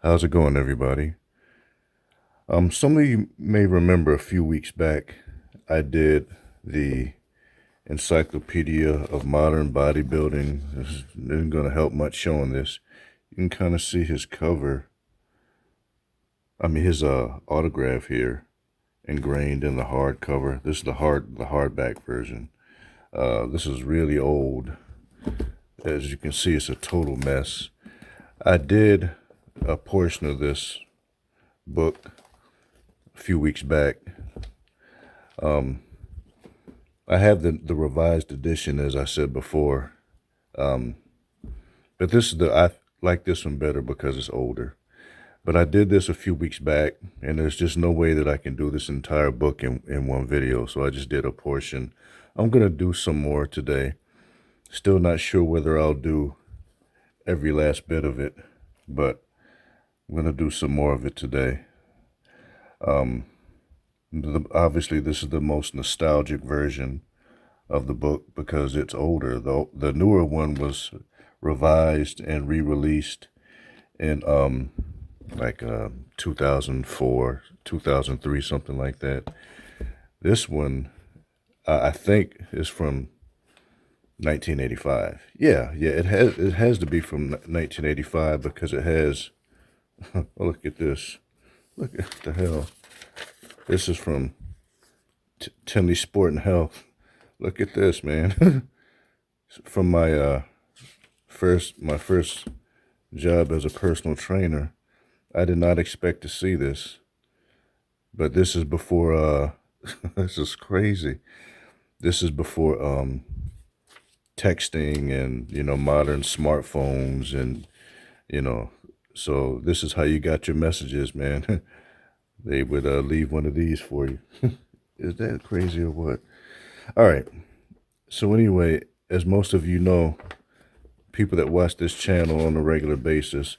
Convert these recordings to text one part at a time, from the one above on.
How's it going, everybody? Some of you may remember a few weeks back, I did the Encyclopedia of Modern Bodybuilding. This isn't going to help much showing this. You can kind of see his cover. His autograph here, ingrained in the hardcover. This is the hardback version. This is really old. As you can see, it's a total mess. I did a portion of this book a few weeks back. I have the revised edition, as I said before, but I like this one better because it's older. But I did this a few weeks back, and there's just no way that I can do this entire book in one video, so I just did a portion. I'm gonna do some more today. Still not sure whether I'll do every last bit of it, but I'm gonna do some more of it today. Obviously, this is the most nostalgic version of the book because it's older. The newer one was revised and re-released in 2004, 2003, something like that. This one, I think, is from 1985. Yeah, it has to be from 1985 because it has. Oh, look at this. Look at the hell. This is from Tinley Sport and Health. Look at this, man. From my first job as a personal trainer. I did not expect to see this, but this is before. This is crazy. This is before texting and modern smartphones and so this is how you got your messages, man. They would leave one of these for you. Is that crazy or what? All right. So anyway, as most of you know, people that watch this channel on a regular basis,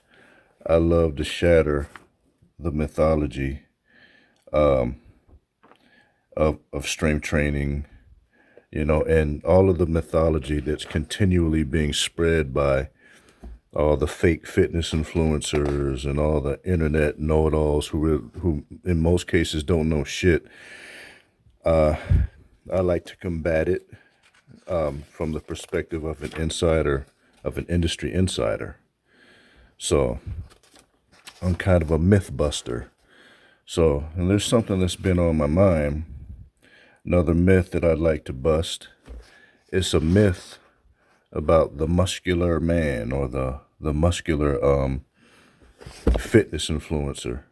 I love to shatter the mythology of strength training, and all of the mythology that's continually being spread by all the fake fitness influencers and all the internet know-it-alls who in most cases don't know shit. I like to combat it from the perspective of an insider, of an industry insider. So I'm kind of a myth buster. So, and there's something that's been on my mind. Another myth that I'd like to bust. It's a myth about the muscular man or the muscular fitness influencer,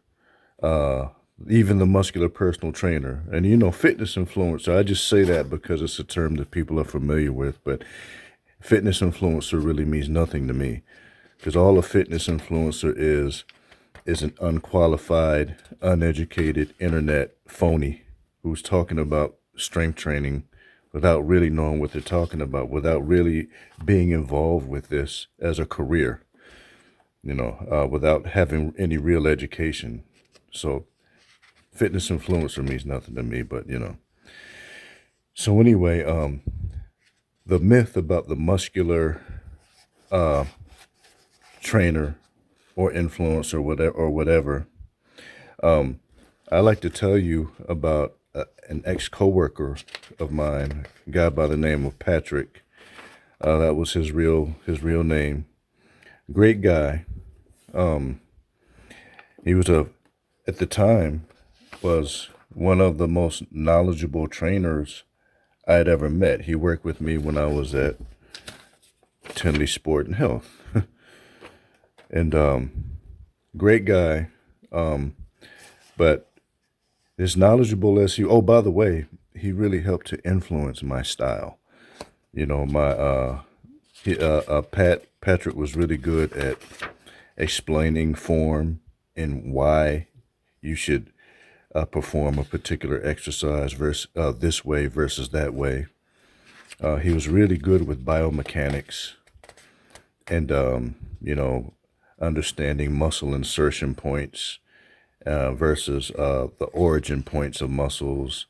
even the muscular personal trainer. And fitness influencer, I just say that because it's a term that people are familiar with, but fitness influencer really means nothing to me, because all a fitness influencer is an unqualified, uneducated internet phony who's talking about strength training without really knowing what they're talking about, without really being involved with this as a career, without having any real education. So fitness influencer means nothing to me, but So anyway, the myth about the muscular trainer or influencer or whatever, I like to tell you about an ex-coworker of mine, a guy by the name of Patrick. That was his real name. Great guy. He was at the time, was one of the most knowledgeable trainers I had ever met. He worked with me when I was at Tinley Sport and Health. And great guy. But as knowledgeable as oh, by the way, he really helped to influence my style. Patrick was really good at explaining form and why you should perform a particular exercise versus this way versus that way. He was really good with biomechanics and understanding muscle insertion points versus the origin points of muscles.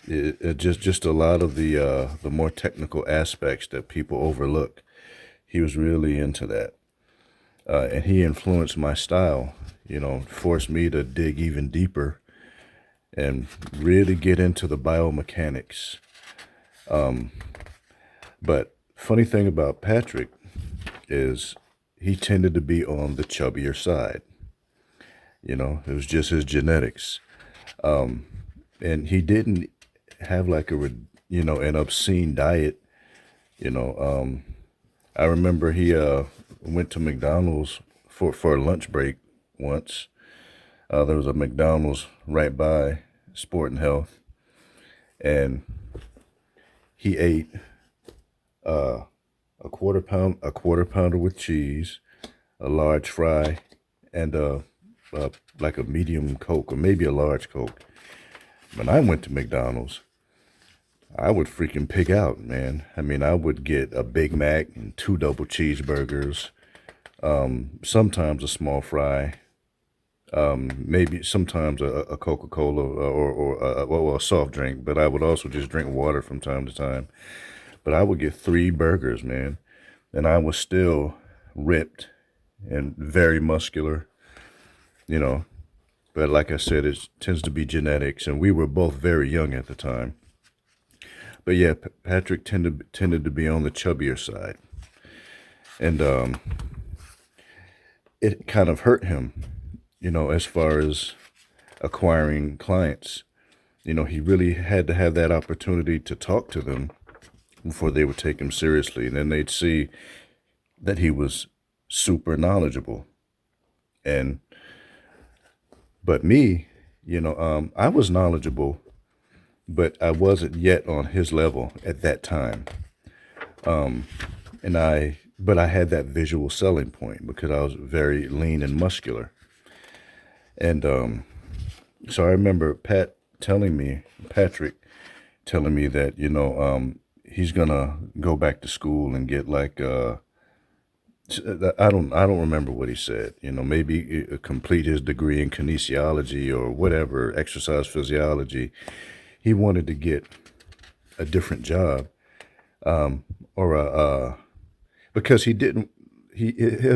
Just a lot of the more technical aspects that people overlook. He was really into that. and he influenced my style, forced me to dig even deeper and really get into the biomechanics. But funny thing about Patrick is he tended to be on the chubbier side. It was just his genetics. And he didn't have like an obscene diet. I remember he went to McDonald's for a lunch break once. There was a McDonald's right by Sport and Health, and he ate a quarter pounder with cheese, a large fry, and like a medium Coke or maybe a large Coke. When I went to McDonald's, I would freaking pig out, man. I mean, I would get a Big Mac and 2 double cheeseburgers, sometimes a small fry, maybe sometimes a Coca-Cola or a soft drink, but I would also just drink water from time to time. But I would get 3 burgers, man, and I was still ripped and very muscular, But like I said, it tends to be genetics, and we were both very young at the time. But yeah, Patrick tended to be on the chubbier side, and it kind of hurt him, as far as acquiring clients. He really had to have that opportunity to talk to them before they would take him seriously, and then they'd see that he was super knowledgeable. But me, I was knowledgeable, but I wasn't yet on his level at that time. But I had that visual selling point because I was very lean and muscular. And so I remember Patrick telling me that, he's gonna go back to school and get like I don't remember what he said. Maybe complete his degree in kinesiology or whatever, exercise physiology. He wanted to get a different job, because he didn't.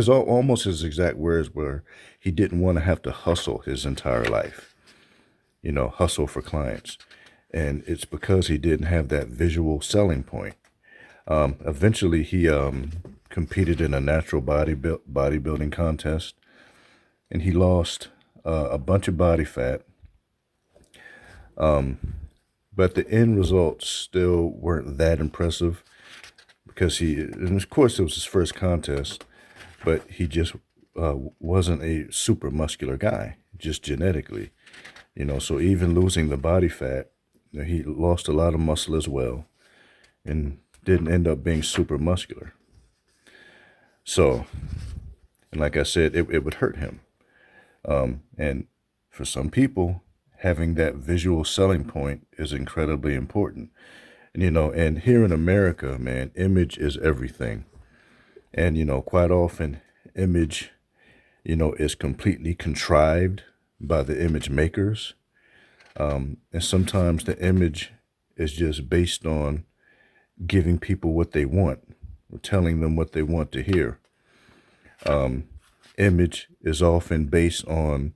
Almost his exact words were, he didn't want to have to hustle his entire life. Hustle for clients, and it's because he didn't have that visual selling point. Eventually, he competed in a natural bodybuilding contest, and he lost a bunch of body fat. But the end results still weren't that impressive because and of course it was his first contest, but he just wasn't a super muscular guy, just genetically. So even losing the body fat, he lost a lot of muscle as well, and didn't end up being super muscular. So, and like I said, it would hurt him. And for some people, having that visual selling point is incredibly important. And here in America, man, image is everything. And, quite often image, is completely contrived by the image makers. And sometimes the image is just based on giving people what they want, or telling them what they want to hear. Image is often based on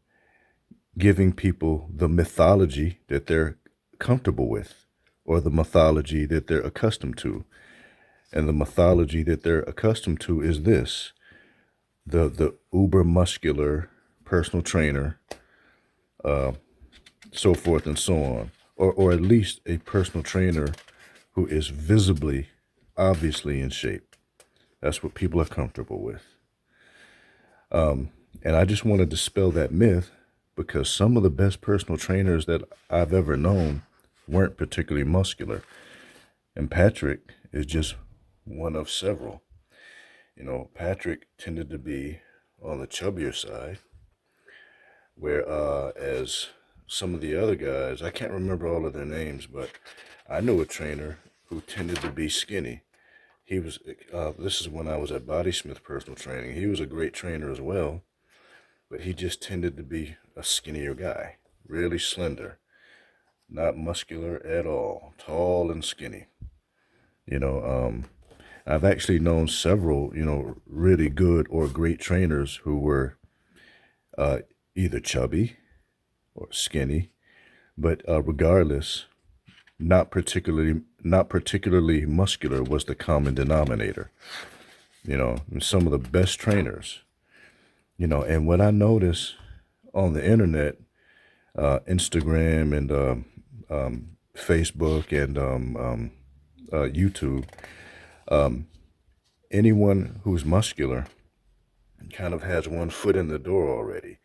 giving people the mythology that they're comfortable with, or the mythology that they're accustomed to. And the mythology that they're accustomed to is this: the uber muscular personal trainer, so forth and so on, or at least a personal trainer who is visibly, obviously in shape. That's what people are comfortable with. And I just want to dispel that myth, because some of the best personal trainers that I've ever known weren't particularly muscular. And Patrick is just one of several. Patrick tended to be on the chubbier side, whereas some of the other guys, I can't remember all of their names, but I knew a trainer who tended to be skinny. He was, this is when I was at Bodysmith Personal Training. He was a great trainer as well, but he just tended to be a skinnier guy, really slender, not muscular at all, tall and skinny. I've actually known several, really good or great trainers who were either chubby or skinny, but regardless, not particularly muscular was the common denominator. And some of the best trainers, and what I notice on the internet, Instagram and Facebook and YouTube, anyone who's muscular kind of has one foot in the door already.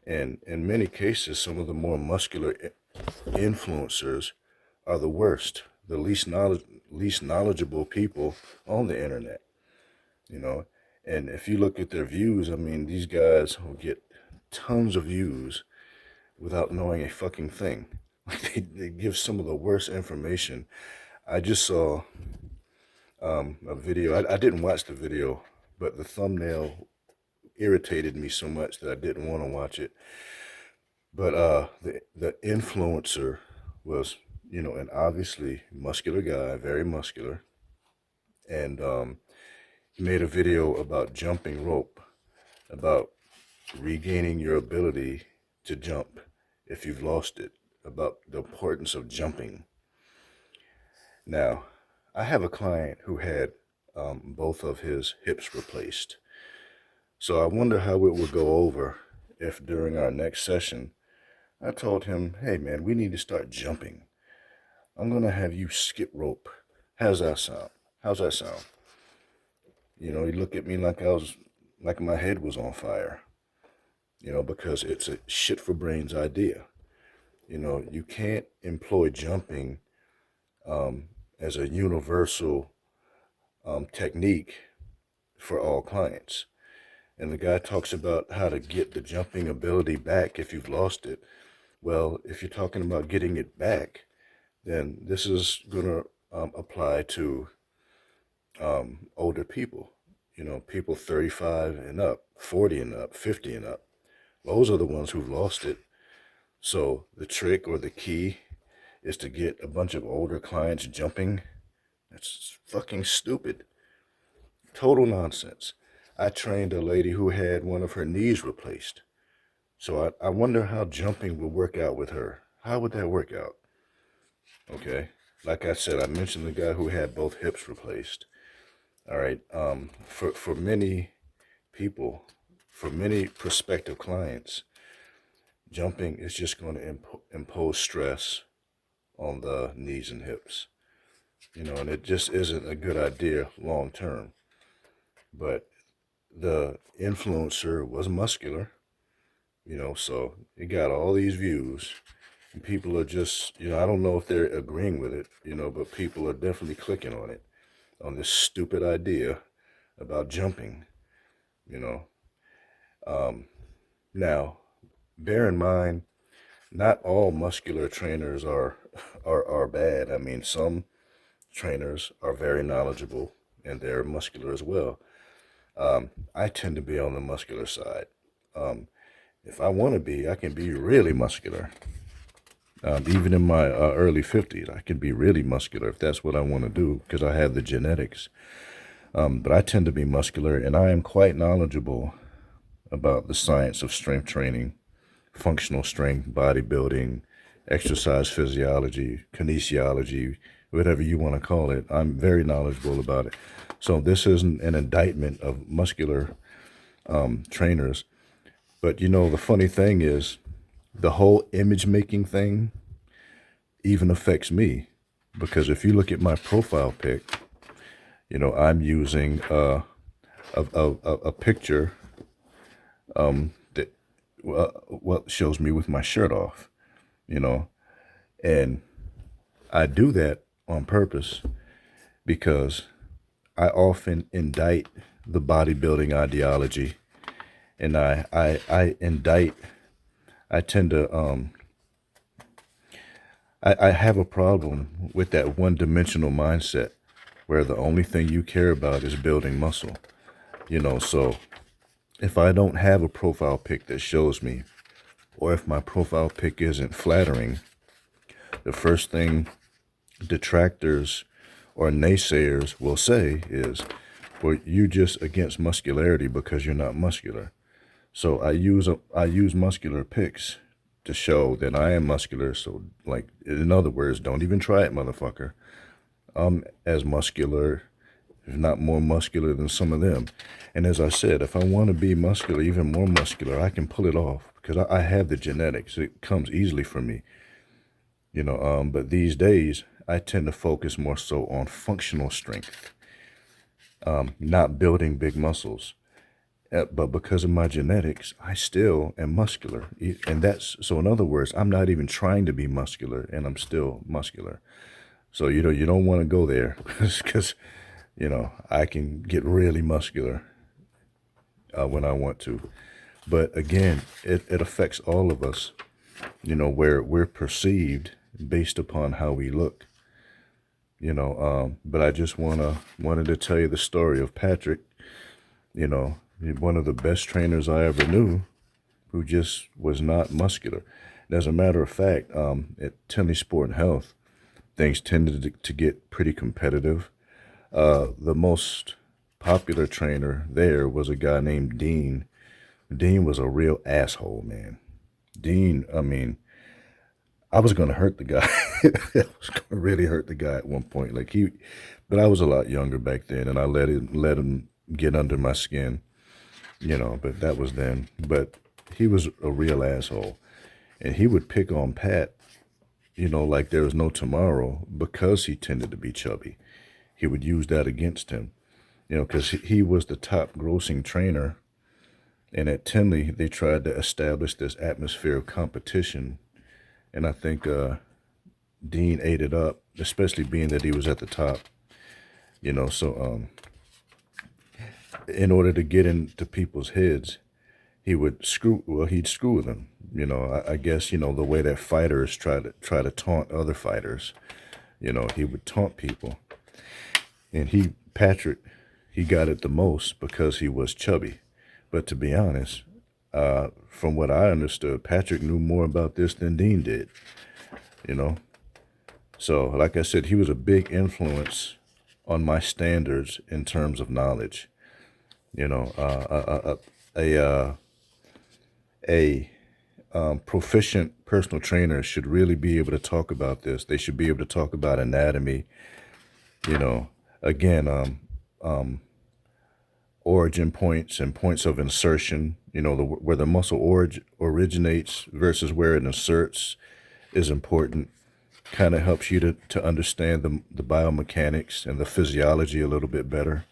And in many cases, some of the more muscular influencers are the worst, the least knowledgeable people on the internet, And if you look at their views, I mean, these guys will get tons of views without knowing a fucking thing. They give some of the worst information. I just saw a video. I didn't watch the video, but the thumbnail irritated me so much that I didn't want to watch it. But the influencer was, an obviously muscular guy, very muscular, and he made a video about jumping rope, about regaining your ability to jump if you've lost it, about the importance of jumping. Now, I have a client who had both of his hips replaced. So I wonder how it would go over if during our next session, I told him, hey man, we need to start jumping. I'm going to have you skip rope. How's that sound? How's that sound? He looked at me like my head was on fire, because it's a shit for brains idea. You can't employ jumping as a universal technique for all clients. And the guy talks about how to get the jumping ability back if you've lost it. Well, if you're talking about getting it back, then this is going to apply to older people, people 35 and up, 40 and up, 50 and up. Those are the ones who've lost it. So the trick or the key is to get a bunch of older clients jumping. That's fucking stupid. Total nonsense. I trained a lady who had one of her knees replaced. So I wonder how jumping would work out with her. How would that work out? Okay. Like I said, I mentioned the guy who had both hips replaced. All right. For many people, for many prospective clients, jumping is just going to impose stress on the knees and hips. And it just isn't a good idea long term. But the influencer was muscular, so it got all these views. And people are just, I don't know if they're agreeing with it, but people are definitely clicking on it, on this stupid idea about jumping, Now, bear in mind, not all muscular trainers are bad. I mean, some trainers are very knowledgeable and they're muscular as well. I tend to be on the muscular side. If I want to be, I can be really muscular. Even in my early 50s, I can be really muscular if that's what I want to do because I have the genetics. But I tend to be muscular, and I am quite knowledgeable about the science of strength training, functional strength, bodybuilding, exercise physiology, kinesiology, whatever you want to call it. I'm very knowledgeable about it. So this isn't an indictment of muscular trainers. But, the funny thing is, the whole image making thing even affects me. Because if you look at my profile pic, I'm using a picture that shows me with my shirt off, and I do that on purpose because I often indict the bodybuilding ideology, and I tend to, I have a problem with that one-dimensional mindset where the only thing you care about is building muscle, so if I don't have a profile pic that shows me, or if my profile pic isn't flattering, the first thing detractors or naysayers will say is, well, you just against muscularity because you're not muscular. So I use muscular pics to show that I am muscular. So, like, in other words, don't even try it, motherfucker. I'm as muscular, if not more muscular than some of them. And as I said, if I want to be muscular, even more muscular, I can pull it off because I have the genetics. It comes easily for me, but these days I tend to focus more so on functional strength, not building big muscles. But because of my genetics, I still am muscular. And so in other words, I'm not even trying to be muscular and I'm still muscular. So, you don't want to go there because, I can get really muscular when I want to. But again, it affects all of us, where we're perceived based upon how we look, but I just wanted to tell you the story of Patrick, one of the best trainers I ever knew, who just was not muscular. And as a matter of fact, at Tinley Sport and Health, things tended to get pretty competitive. The most popular trainer there was a guy named Dean. Dean was a real asshole, man. Dean, I mean, I was going to hurt the guy. I was going to really hurt the guy at one point. But I was a lot younger back then, and I let him get under my skin, but that was then. But he was a real asshole, and he would pick on Pat, like there was no tomorrow because he tended to be chubby. He would use that against him, because he was the top grossing trainer. And at Tinley, they tried to establish this atmosphere of competition. And I think Dean ate it up, especially being that he was at the top, So in order to get into people's heads, he'd screw with them. I guess, the way that fighters try to taunt other fighters, he would taunt people. And Patrick, he got it the most because he was chubby. But to be honest, from what I understood, Patrick knew more about this than Dean did, So, like I said, he was a big influence on my standards in terms of knowledge. A proficient personal trainer should really be able to talk about this. They should be able to talk about anatomy, again, origin points and points of insertion, where the muscle originates versus where it inserts is important. Kind of helps you to understand the biomechanics and the physiology a little bit better.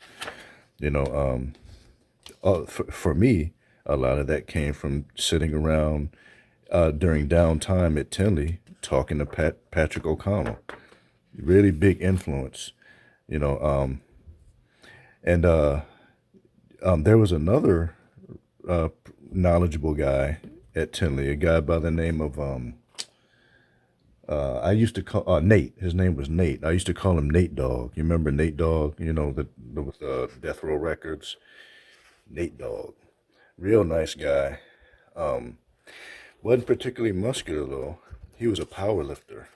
For me, a lot of that came from sitting around during downtime at Tinley talking to Patrick O'Connell. Really big influence, and there was another knowledgeable guy at Tinley, a guy by the name of I used to call Nate. His name was Nate. I used to call him Nate Dogg. You remember Nate Dogg? With Death Row Records. Nate Dogg, real nice guy. Wasn't particularly muscular though. He was a power lifter,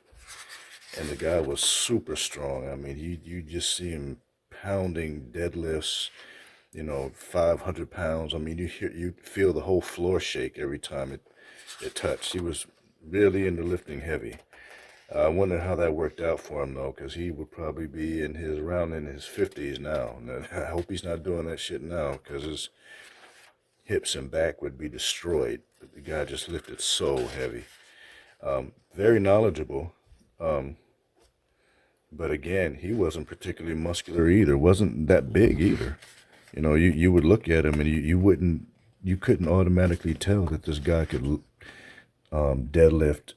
and the guy was super strong. I mean, you just see him pounding deadlifts, 500 pounds. I mean, you feel the whole floor shake every time it touched. He was really into lifting heavy. I wonder how that worked out for him though, because he would probably be around in his 50s now. And I hope he's not doing that shit now, because his hips and back would be destroyed. But the guy just lifted so heavy. Very knowledgeable. But again, he wasn't particularly muscular either. Wasn't that big either. You would look at him and you couldn't automatically tell that this guy could deadlift,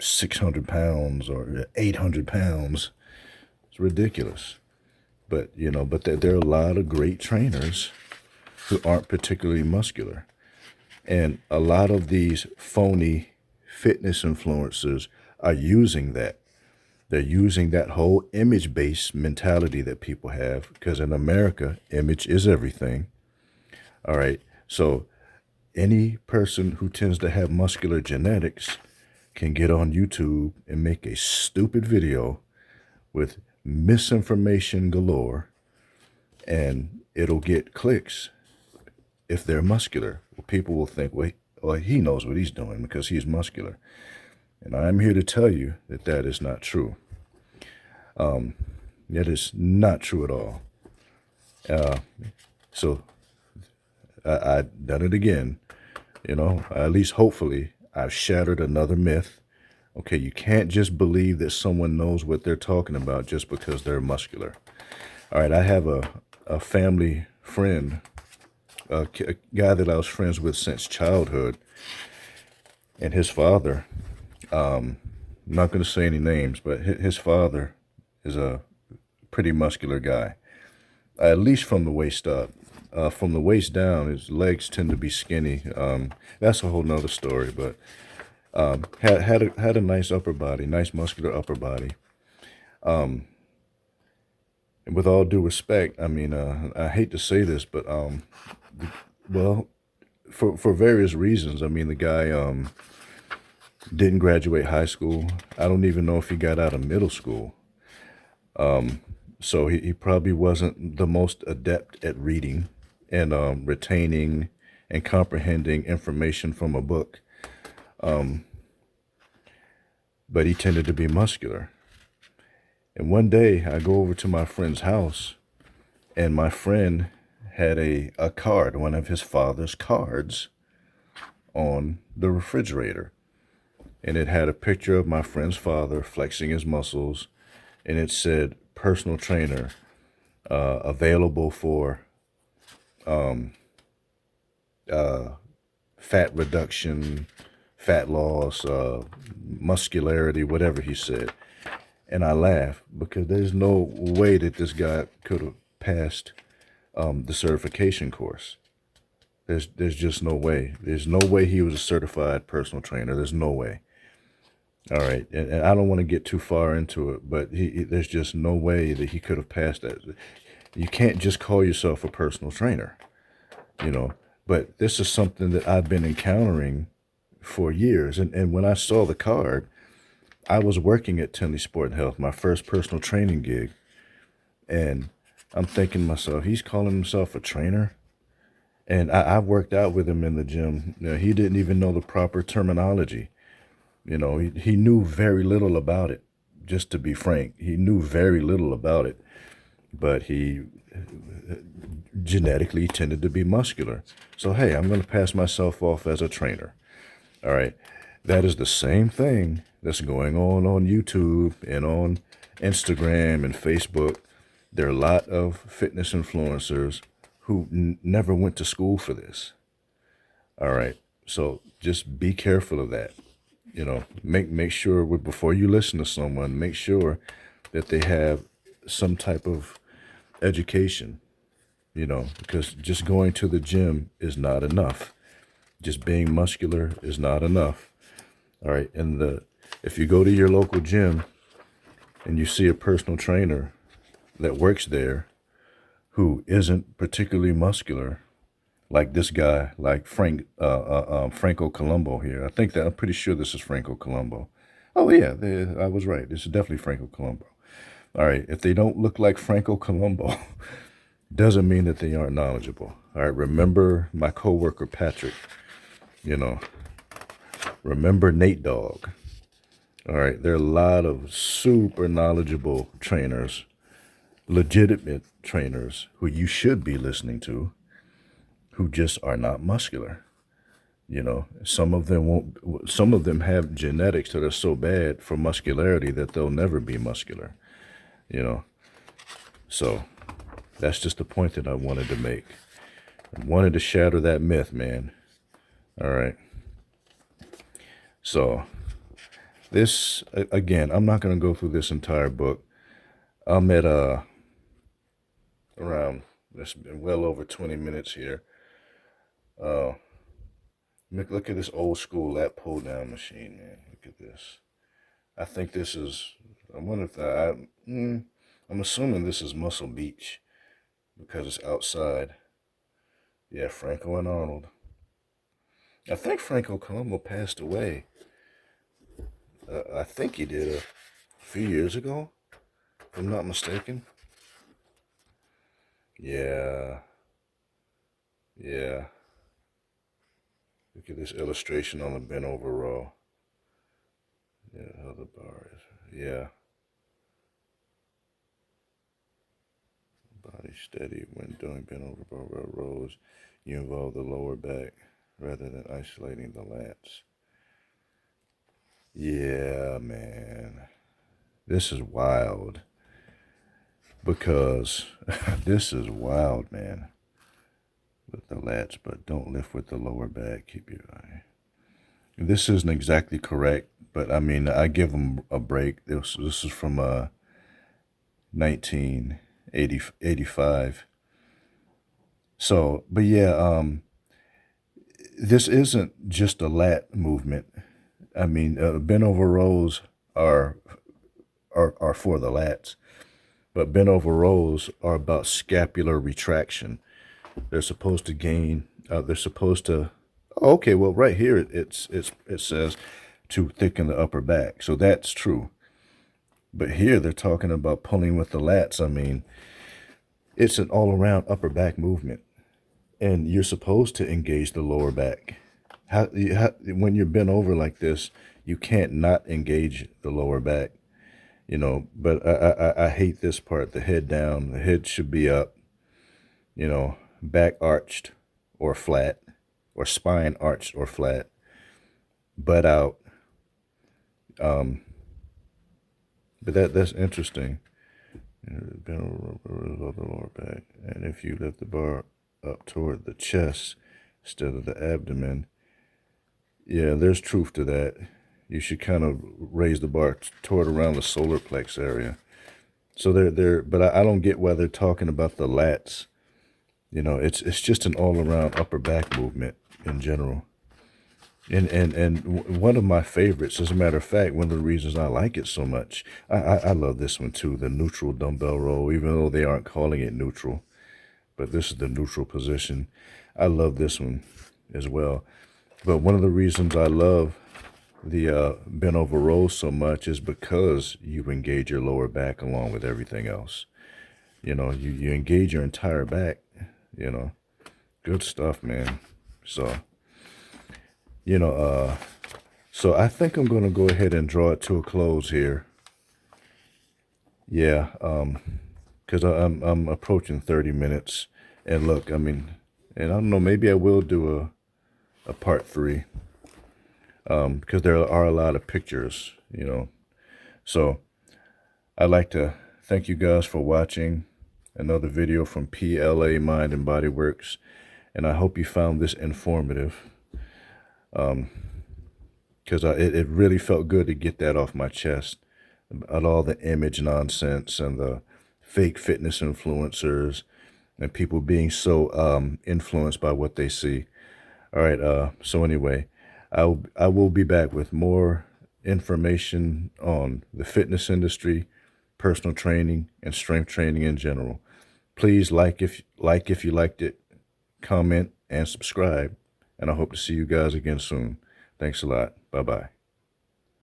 600 pounds or 800 pounds. It's ridiculous. But, there are a lot of great trainers who aren't particularly muscular. And a lot of these phony fitness influencers are using that. They're using that whole image-based mentality that people have, because in America, image is everything. All right. So any person who tends to have muscular genetics can get on YouTube and make a stupid video with misinformation galore, and it'll get clicks if they're muscular. Well, people will think, well, he knows what he's doing because he's muscular. And I'm here to tell you that that is not true. That is not true at all. So I done it again. At least hopefully I've shattered another myth. Okay, you can't just believe that someone knows what they're talking about just because they're muscular. All right, I have a family friend, a guy that I was friends with since childhood, and his father, I'm not going to say any names, but his father is a pretty muscular guy, at least from the waist up. From the waist down, his legs tend to be skinny. That's a whole nother story, but had a nice upper body, nice muscular upper body. And with all due respect, I mean, I hate to say this, but well, for various reasons. I mean, the guy didn't graduate high school. I don't even know if he got out of middle school. So he probably wasn't the most adept at reading and retaining and comprehending information from a book. But he tended to be muscular. And one day I go over to my friend's house, and my friend had a card, one of his father's cards, on the refrigerator. And it had a picture of my friend's father flexing his muscles, and it said personal trainer, available for fat reduction, fat loss, muscularity, whatever he said. And I laugh because there's no way that this guy could have passed the certification course. There's just no way. There's no way he was a certified personal trainer. There's no way. All right, and I don't want to get too far into it, but there's just no way that he could have passed that. You can't just call yourself a personal trainer, But this is something that I've been encountering for years. And when I saw the card, I was working at Tinley Sport and Health, my first personal training gig. And I'm thinking to myself, he's calling himself a trainer? And I worked out with him in the gym. He didn't even know the proper terminology. He knew very little about it, just to be frank. He knew very little about it, but he genetically tended to be muscular. So, hey, I'm going to pass myself off as a trainer. All right. That is the same thing that's going on YouTube and on Instagram and Facebook. There are a lot of fitness influencers who never went to school for this. All right. So just be careful of that. Make sure before you listen to someone, make sure that they have some type of education, because just going to the gym is not enough. Just being muscular is not enough. All right. And if you go to your local gym and you see a personal trainer that works there who isn't particularly muscular, like this guy, like Franco Colombo here. I'm pretty sure this is Franco Colombo. Oh yeah, I was right. This is definitely Franco Colombo. All right, if they don't look like Franco Colombo, doesn't mean that they aren't knowledgeable. All right, remember my coworker Patrick. Remember Nate Dogg. All right, there are a lot of super knowledgeable trainers, legitimate trainers who you should be listening to, who just are not muscular. Some of them have genetics that are so bad for muscularity that they'll never be muscular. So that's just the point that I wanted to make. I wanted to shatter that myth, man. All right. So this, again, I'm not going to go through this entire book. I'm at around, it's been well over 20 minutes here. Look at this old school lat pull down machine, man. Look at this. I think this is, I wonder if I'm assuming this is Muscle Beach because it's outside. Yeah, Franco and Arnold. I think Franco Colombo passed away. I think he did a few years ago. if I'm not mistaken. Yeah. Yeah. Look at this illustration on the bent over row. Yeah, how the bar is. Yeah. Body steady when doing bent over barbell rows. You involve the lower back rather than isolating the lats. Yeah, man. This is wild. Because this is wild, man. With the lats, but don't lift with the lower back. Keep your eye. This isn't exactly correct, but I mean, I give them a break. This is from 1985. So, but yeah, this isn't just a lat movement. I mean, bent over rows are for the lats, but bent over rows are about scapular retraction. They're supposed to gain. They're supposed to. Oh, okay, well, right here it says to thicken the upper back, so that's true. But here they're talking about pulling with the lats. I mean, it's an all-around upper back movement, and you're supposed to engage the lower back. When you're bent over like this, you can't not engage the lower back. You know, but I hate this part. The head down. The head should be up. You know, back arched or flat, or spine arched or flat, butt out. But that's interesting. Bend over the lower back, and if you lift the bar up toward the chest instead of the abdomen, yeah, there's truth to that. You should kind of raise the bar toward around the solar plex area. So but I don't get why they're talking about the lats. You know, it's just an all-around upper back movement in general. And one of my favorites, as a matter of fact, one of the reasons I like it so much, I love this one too, the neutral dumbbell row, even though they aren't calling it neutral, but this is the neutral position. I love this one as well. But one of the reasons I love the bent over row so much is because you engage your lower back along with everything else. You know, you engage your entire back, you know. Good stuff, man. So, you know, so I think I'm going to go ahead and draw it to a close here. Yeah, because I'm approaching 30 minutes. And look, I mean, and I don't know, maybe I will do a part 3. Because there are a lot of pictures, you know. So I'd like to thank you guys for watching another video from PLA Mind and Body Works. And I hope you found this informative. Because it really felt good to get that off my chest about all the image nonsense and the fake fitness influencers and people being so influenced by what they see. All right, so anyway, I will be back with more information on the fitness industry, personal training, and strength training in general. Please like if you liked it, comment, and subscribe. And I hope to see you guys again soon. Thanks a lot. Bye-bye.